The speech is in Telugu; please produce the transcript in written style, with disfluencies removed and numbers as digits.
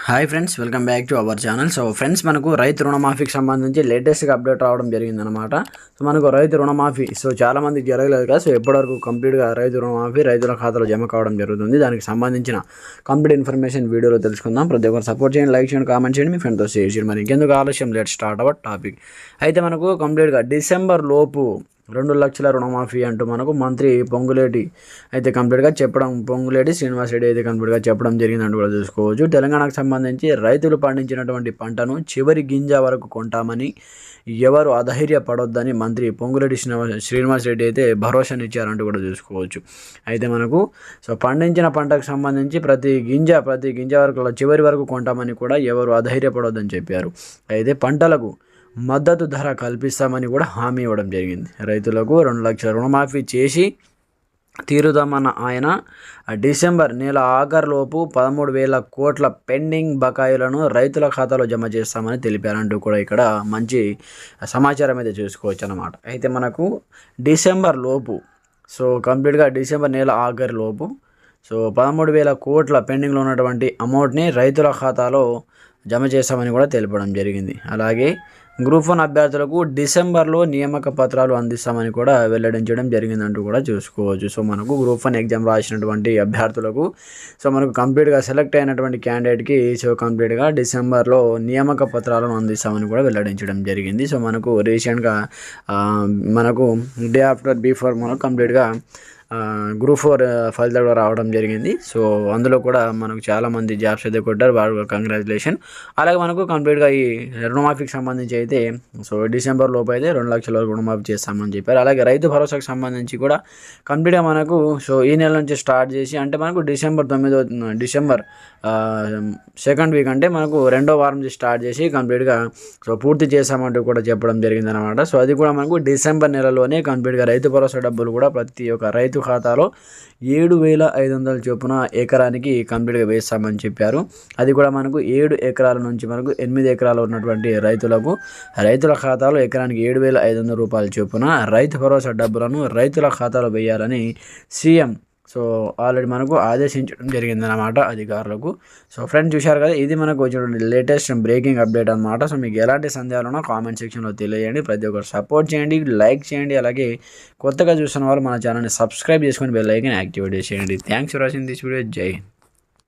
Hi friends, welcome back to our channel. So friends, మనకు రైతు రుణమాఫీకి సంబంధించి లేటెస్ట్గా అప్డేట్ రావడం జరిగిందనమాట. సో మనకు రైతు రుణమాఫీ చాలామందికి జరగలేదు కదా. సో ఎప్పటివరకు కంప్లీట్గా రైతు రుణమాఫీ రైతుల ఖాతాలో జమ కావడం జరుగుతుంది. దానికి సంబంధించిన కంప్లీట్ ఇన్ఫర్మేషన్ వీడియోలో తెలుసుకుందాం. ప్రతి ఒక్కరు సపోర్ట్ చేయండి, లైక్ చేయండి, కామెంట్ చేయండి, మీ ఫ్రెండ్తో షేర్ చేయండి. మరి ఇంకెందుకు ఆలస్యం, లెట్ స్టార్ట్ అవర్ టాపిక్. అయితే మనకు కంప్లీట్గా డిసెంబర్ లోపు 2 లక్షల రుణమాఫీ అంటూ మనకు మంత్రి పొంగులేటి అయితే కంప్లీట్గా చెప్పడం, పొంగులేటి శ్రీనివాస్ రెడ్డి అయితే కంప్లీట్గా చెప్పడం జరిగిందంటూ కూడా చూసుకోవచ్చు. తెలంగాణకు సంబంధించి రైతులు పండించినటువంటి పంటను చివరి గింజ వరకు కొంటామని ఎవరు అధైర్యపడొద్దని మంత్రి పొంగులేటి శ్రీనివాస్ రెడ్డి అయితే భరోసానిచ్చారంటూ కూడా చూసుకోవచ్చు. అయితే మనకు పండించిన పంటకు సంబంధించి ప్రతి గింజ వరకు చివరి వరకు కొంటామని కూడా ఎవరు అధైర్యపడొద్దని చెప్పారు. అయితే పంటలకు మద్దతు ధర కల్పిస్తామని కూడా హామీ ఇవ్వడం జరిగింది. రైతులకు 2 లక్షల రుణమాఫీ చేసి తీరుదామన్న ఆయన డిసెంబర్ నెల ఆఖరులోపు 13,000 కోట్ల పెండింగ్ బకాయిలను రైతుల ఖాతాలో జమ చేస్తామని తెలిపారంటూ కూడా ఇక్కడ మంచి సమాచారం అయితే చూసుకోవచ్చు అన్నమాట. అయితే మనకు డిసెంబర్ లోపు కంప్లీట్గా డిసెంబర్ నెల ఆఖరులోపు 13,000 కోట్ల పెండింగ్లో ఉన్నటువంటి అమౌంట్ని రైతుల ఖాతాలో జమ చేస్తామని కూడా తెలపడం జరిగింది. అలాగే గ్రూప్ 1 అభ్యర్థులకు డిసెంబర్లో నియామక పత్రాలు అందిస్తామని కూడా వెల్లడించడం జరిగిందంటూ కూడా చూసుకోవచ్చు. మనకు గ్రూప్ 1 ఎగ్జామ్ రాసినటువంటి అభ్యర్థులకు మనకు కంప్లీట్గా సెలెక్ట్ అయినటువంటి క్యాండిడేట్కి కంప్లీట్గా డిసెంబర్లో నియామక పత్రాలను అందిస్తామని కూడా వెల్లడించడం జరిగింది. మనకు రీసెంట్గా మనకు డే ఆఫ్టర్ బిఫోర్ మనకు కంప్లీట్గా గ్రూప్ 4 ఫలితాలు కూడా రావడం జరిగింది. అందులో కూడా మనకు చాలామంది జాబ్స్ అయితే కొట్టారు, బాగా కంగ్రాచులేషన్. అలాగే మనకు కంప్లీట్గా ఈ రుణమాఫీకి సంబంధించి అయితే డిసెంబర్ లోపు అయితే 2 లక్షల వరకు రుణమాఫీ చేస్తామని చెప్పారు. అలాగే రైతు భరోసాకు సంబంధించి కూడా కంప్లీట్గా మనకు ఈ నెల నుంచి స్టార్ట్ చేసి అంటే మనకు డిసెంబర్ 2nd వీక్ అంటే మనకు 2వ వారం నుంచి స్టార్ట్ చేసి కంప్లీట్గా పూర్తి చేస్తామంటూ కూడా చెప్పడం జరిగిందనమాట. అది కూడా మనకు డిసెంబర్ నెలలోనే కంప్లీట్గా రైతు భరోసా డబ్బులు కూడా ప్రతి ఒక్క రైతు ఖాతాలో 7,500 చొప్పున ఎకరానికి కంప్లీట్గా వేస్తామని చెప్పారు. అది కూడా మనకు 7 ఎకరాల నుంచి మనకు 8 ఎకరాలు ఉన్నటువంటి రైతుల ఖాతాలో ఎకరానికి 7,500 రూపాయల చొప్పున రైతు భరోసా డబ్బులను రైతుల ఖాతాలో వేయాలని సీఎం ఆల్రెడీ మనకు ఆదేశించడం జరిగిందన్నమాట అధికారులకు. ఫ్రెండ్స్, చూశారు కదా, ఇది మనకు వచ్చినటువంటి లేటెస్ట్ బ్రేకింగ్ అప్డేట్ అనమాట. మీకు ఎలాంటి సందేహాలున్నా కామెంట్ సెక్షన్లో తెలియజేయండి. ప్రతి ఒక్కరు సపోర్ట్ చేయండి, లైక్ చేయండి. అలాగే కొత్తగా చూస్తున్న వాళ్ళు మన ఛానల్ని సబ్స్క్రైబ్ చేసుకొని బెల్ ఐకాన్ యాక్టివేట్ చేయండి. Thanks for watching this video. జై హింద్.